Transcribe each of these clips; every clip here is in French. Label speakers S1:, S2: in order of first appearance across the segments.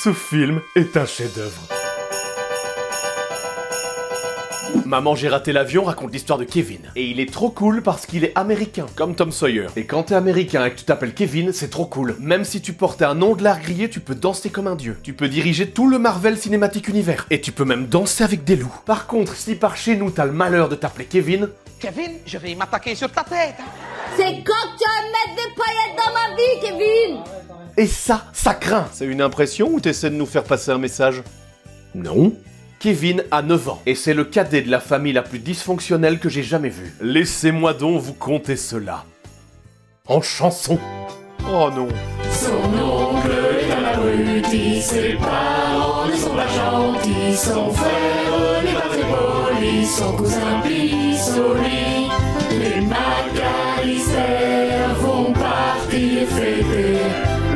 S1: Ce film est un chef-d'œuvre. Maman, j'ai raté l'avion raconte l'histoire de Kevin. Et il est trop cool parce qu'il est américain, comme Tom Sawyer. Et quand t'es américain et que tu t'appelles Kevin, c'est trop cool. Même si tu portais un nom de l'art grillé, tu peux danser comme un dieu. Tu peux diriger tout le Marvel Cinematic Universe. Et tu peux même danser avec des loups. Par contre, si par chez nous t'as le malheur de t'appeler Kevin...
S2: Kevin, je vais m'attaquer sur ta tête.
S3: C'est quand tu vas mettre des paillettes dans ma vie, Kevin.
S1: Et ça craint. C'est une impression ou t'essaies de nous faire passer un message? Non. Kevin a 9 ans, et c'est le cadet de la famille la plus dysfonctionnelle que j'ai jamais vue. Laissez-moi donc vous conter cela. En chanson. Oh non.
S4: Son oncle est à la rue, ses parents ne sont pas gentils, son frère n'est pas très poli, son cousin pisse au lit. Les McAllister vont partir fêter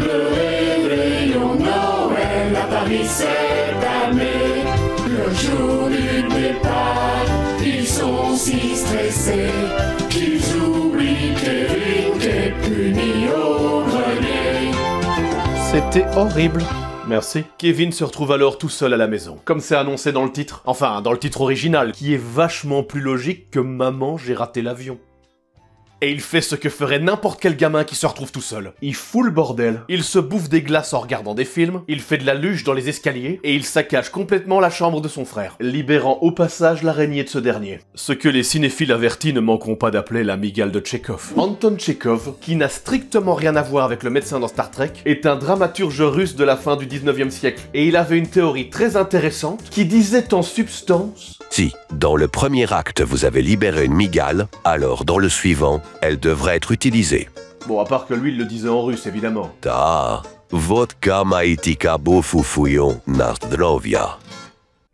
S4: le réveillon Noël à Paris cette année. Le jour du départ, ils sont si stressés qu'ils oublient Kevin qui est puni au grenier.
S1: C'était horrible. Merci. Kevin se retrouve alors tout seul à la maison, comme c'est annoncé dans le titre. Enfin, dans le titre original, qui est vachement plus logique que Maman, j'ai raté l'avion. Et il fait ce que ferait n'importe quel gamin qui se retrouve tout seul. Il fout le bordel, il se bouffe des glaces en regardant des films, il fait de la luge dans les escaliers, et il saccage complètement la chambre de son frère, libérant au passage l'araignée de ce dernier. Ce que les cinéphiles avertis ne manqueront pas d'appeler la mygale de Tchekhov. Anton Tchekhov, qui n'a strictement rien à voir avec le médecin dans Star Trek, est un dramaturge russe de la fin du 19e siècle. Et il avait une théorie très intéressante qui disait en substance...
S5: Si, dans le premier acte, vous avez libéré une mygale, alors dans le suivant, elle devrait être utilisée.
S1: Bon, à part que lui, il le disait en russe, évidemment.
S5: Da, vodka maitika bofufouillon nastrovia.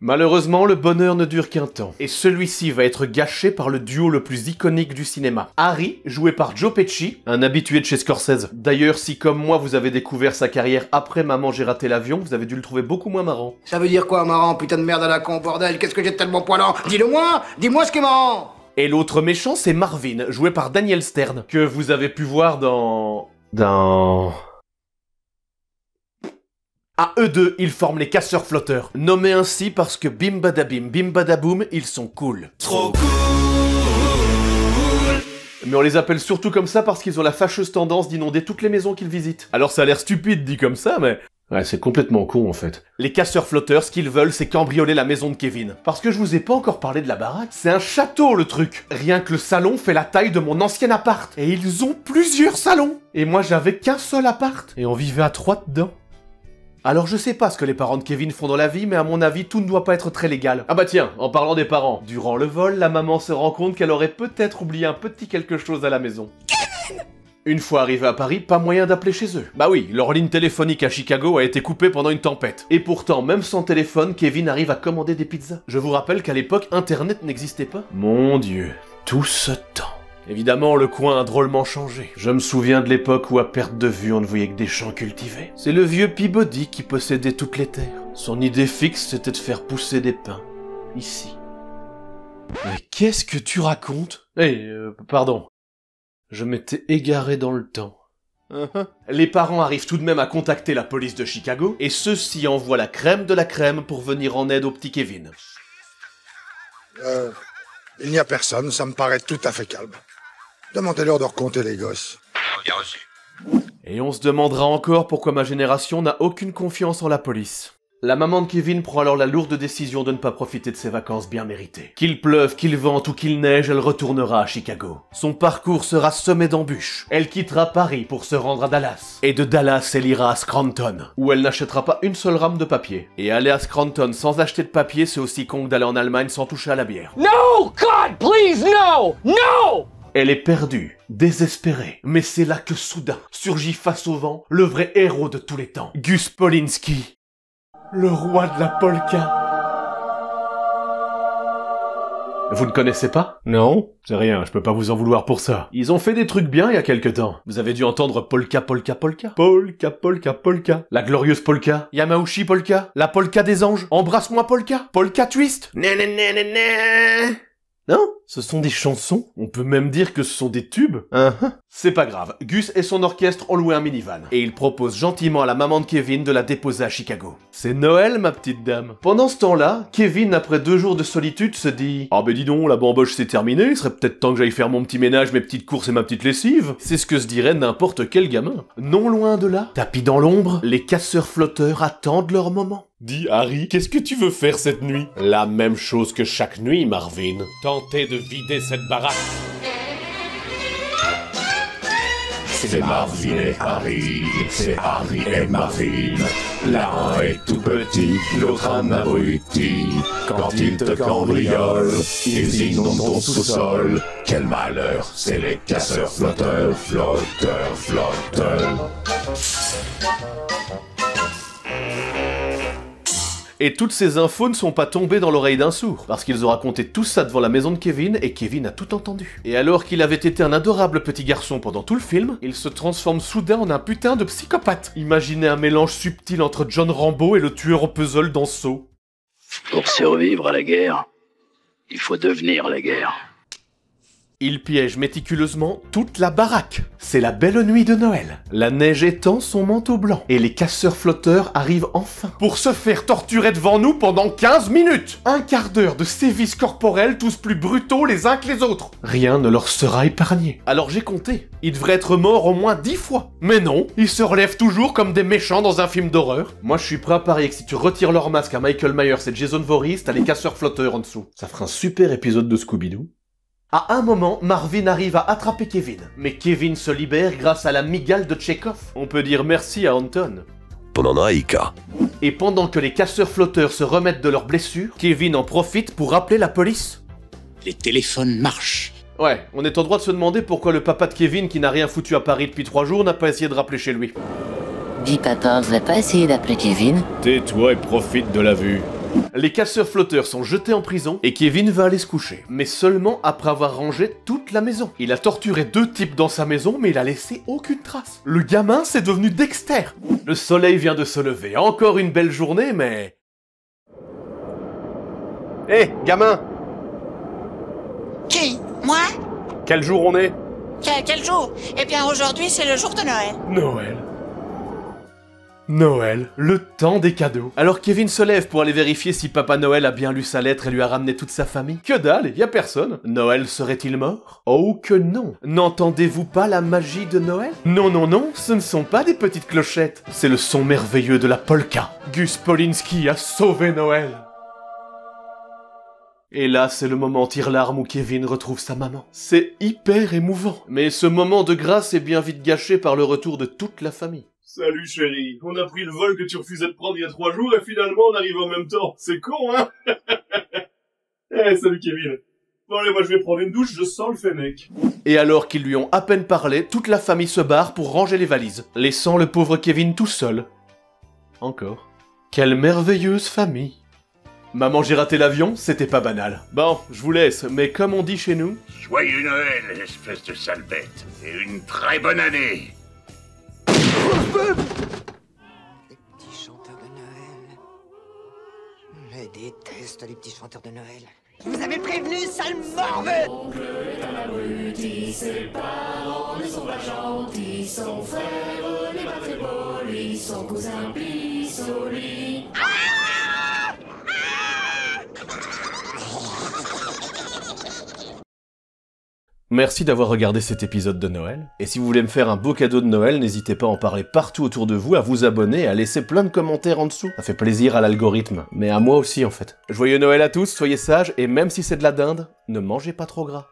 S1: Malheureusement, le bonheur ne dure qu'un temps. Et celui-ci va être gâché par le duo le plus iconique du cinéma. Harry, joué par Joe Pesci, un habitué de chez Scorsese. D'ailleurs, si comme moi vous avez découvert sa carrière après Maman, j'ai raté l'avion, vous avez dû le trouver beaucoup moins marrant.
S6: Ça veut dire quoi, marrant, putain de merde à la con, bordel? Qu'est-ce que j'ai de tellement poilant? Dis-le-moi! Dis-moi ce qui est marrant!
S1: Et l'autre méchant, c'est Marvin, joué par Daniel Stern, que vous avez pu voir dans... À eux deux, ils forment les casseurs flotteurs, nommés ainsi parce que bim badabim, bim badaboum, ils sont cool.
S4: Trop cool.
S1: Mais on les appelle surtout comme ça parce qu'ils ont la fâcheuse tendance d'inonder toutes les maisons qu'ils visitent. Alors ça a l'air stupide dit comme ça, mais... ouais, c'est complètement con en fait. Les casseurs flotteurs, ce qu'ils veulent, c'est cambrioler la maison de Kevin. Parce que je vous ai pas encore parlé de la baraque. C'est un château le truc. Rien que le salon fait la taille de mon ancien appart. Et ils ont plusieurs salons. Et moi j'avais qu'un seul appart. Et on vivait à 3 dedans. Alors je sais pas ce que les parents de Kevin font dans la vie, mais à mon avis, tout ne doit pas être très légal. Ah bah tiens, en parlant des parents, durant le vol, la maman se rend compte qu'elle aurait peut-être oublié un petit quelque chose à la maison. Kevin! Une fois arrivé à Paris, pas moyen d'appeler chez eux. Bah oui, leur ligne téléphonique à Chicago a été coupée pendant une tempête. Et pourtant, même sans téléphone, Kevin arrive à commander des pizzas. Je vous rappelle qu'à l'époque, Internet n'existait pas. Mon Dieu, tout ce temps. Évidemment, le coin a drôlement changé. Je me souviens de l'époque où à perte de vue, on ne voyait que des champs cultivés. C'est le vieux Peabody qui possédait toutes les terres. Son idée fixe, c'était de faire pousser des pins. Ici. Mais qu'est-ce que tu racontes? Pardon. Je m'étais égaré dans le temps. Les parents arrivent tout de même à contacter la police de Chicago, et ceux-ci envoient la crème de la crème pour venir en aide au petit Kevin.
S7: Il n'y a personne, ça me paraît tout à fait calme. Demandez-leur de recompter les gosses.
S4: Bien reçu.
S1: Et on se demandera encore pourquoi ma génération n'a aucune confiance en la police. La maman de Kevin prend alors la lourde décision de ne pas profiter de ses vacances bien méritées. Qu'il pleuve, qu'il vente ou qu'il neige, elle retournera à Chicago. Son parcours sera semé d'embûches. Elle quittera Paris pour se rendre à Dallas. Et de Dallas, elle ira à Scranton, où elle n'achètera pas une seule rame de papier. Et aller à Scranton sans acheter de papier, c'est aussi con que d'aller en Allemagne sans toucher à la bière.
S2: No, God, please, no, no!
S1: Elle est perdue, désespérée. Mais c'est là que soudain surgit face au vent le vrai héros de tous les temps, Gus Polinski. Le roi de la polka. Vous ne connaissez pas? Non, c'est rien, je peux pas vous en vouloir pour ça. Ils ont fait des trucs bien il y a quelque temps. Vous avez dû entendre polka, polka, polka. Polka, polka, polka. La glorieuse polka. Yamauchi polka. La polka des anges. Embrasse-moi polka. Polka twist. Non, ce sont des chansons. On peut même dire que ce sont des tubes. C'est pas grave, Gus et son orchestre ont loué un minivan, et ils proposent gentiment à la maman de Kevin de la déposer à Chicago. C'est Noël, ma petite dame. Pendant ce temps-là, Kevin, après 2 jours de solitude, se dit « Ah ben dis donc, la bamboche c'est terminé, il serait peut-être temps que j'aille faire mon petit ménage, mes petites courses et ma petite lessive. » C'est ce que se dirait n'importe quel gamin. Non loin de là, tapis dans l'ombre, les casseurs flotteurs attendent leur moment. Dis Harry, qu'est-ce que tu veux faire cette nuit? La même chose que chaque nuit, Marvin. Tenter de vider cette baraque.
S4: C'est Marvin et Harry, c'est Harry et Marvin. L'un est tout petit, l'autre un abruti. Quand ils te cambriolent, ils inondent ton sous-sol. Quel malheur, c'est les casseurs flotteurs, flotteurs, flotteurs.
S1: Et toutes ces infos ne sont pas tombées dans l'oreille d'un sourd, parce qu'ils ont raconté tout ça devant la maison de Kevin, et Kevin a tout entendu. Et alors qu'il avait été un adorable petit garçon pendant tout le film, il se transforme soudain en un putain de psychopathe. Imaginez un mélange subtil entre John Rambo et le tueur au puzzle dans Saw.
S8: Pour survivre à la guerre, il faut devenir la guerre.
S1: Il piège méticuleusement toute la baraque. C'est la belle nuit de Noël. La neige étend son manteau blanc. Et les casseurs flotteurs arrivent enfin. Pour se faire torturer devant nous pendant 15 minutes. Un quart d'heure de sévices corporels, tous plus brutaux les uns que les autres. Rien ne leur sera épargné. Alors j'ai compté. Ils devraient être morts au moins 10 fois. Mais non, ils se relèvent toujours comme des méchants dans un film d'horreur. Moi je suis prêt à parier que si tu retires leur masque à Michael Myers et Jason Voorhees, t'as les casseurs flotteurs en dessous. Ça fera un super épisode de Scooby-Doo. À un moment, Marvin arrive à attraper Kevin. Mais Kevin se libère grâce à la migale de Tchekhov. On peut dire merci à Anton.
S5: Pendant Aïka.
S1: Et pendant que les casseurs flotteurs se remettent de leurs blessures, Kevin en profite pour appeler la police.
S9: Les téléphones marchent.
S1: Ouais, on est en droit de se demander pourquoi le papa de Kevin, qui n'a rien foutu à Paris depuis 3 jours, n'a pas essayé de rappeler chez lui.
S10: Dis papa, vous n'avez pas essayé d'appeler Kevin?
S1: Tais-toi et profite de la vue. Les casseurs flotteurs sont jetés en prison et Kevin va aller se coucher. Mais seulement après avoir rangé toute la maison. Il a torturé 2 types dans sa maison mais il a laissé aucune trace. Le gamin c'est devenu Dexter. Le soleil vient de se lever. Encore une belle journée mais... Hé, gamin!
S11: Qui? Moi?
S1: Quel jour on est?
S11: Quel jour? Eh bien aujourd'hui c'est le jour de Noël.
S1: Noël. Noël, le temps des cadeaux. Alors Kevin se lève pour aller vérifier si Papa Noël a bien lu sa lettre et lui a ramené toute sa famille. Que dalle, y a personne. Noël serait-il mort? Oh que non. N'entendez-vous pas la magie de Noël? Non, non, non, ce ne sont pas des petites clochettes. C'est le son merveilleux de la polka. Gus Polinski a sauvé Noël. Et là, c'est le moment tire-larme où Kevin retrouve sa maman. C'est hyper émouvant. Mais ce moment de grâce est bien vite gâché par le retour de toute la famille.
S12: Salut chérie, on a pris le vol que tu refusais de prendre il y a 3 jours et finalement on arrive en même temps. C'est con, hein? Eh, salut Kevin. Bon allez, moi je vais prendre une douche, je sens le fennec.
S1: Et alors qu'ils lui ont à peine parlé, toute la famille se barre pour ranger les valises, laissant le pauvre Kevin tout seul. Encore. Quelle merveilleuse famille. Maman, j'ai raté l'avion, c'était pas banal. Bon, je vous laisse, mais comme on dit chez nous...
S13: Joyeux Noël, espèce de sale bête, et une très bonne année.
S14: Les petits chanteurs de Noël. Je déteste les petits chanteurs de Noël.
S11: Je vous avais prévenu, sale morveux!
S4: L'oncle est un abruti, ses parents ne sont pas gentils, son frère n'est pas très poli, son cousin pisse au lit.
S1: Merci d'avoir regardé cet épisode de Noël. Et si vous voulez me faire un beau cadeau de Noël, n'hésitez pas à en parler partout autour de vous, à vous abonner et à laisser plein de commentaires en dessous. Ça fait plaisir à l'algorithme, mais à moi aussi en fait. Joyeux Noël à tous, soyez sages, et même si c'est de la dinde, ne mangez pas trop gras.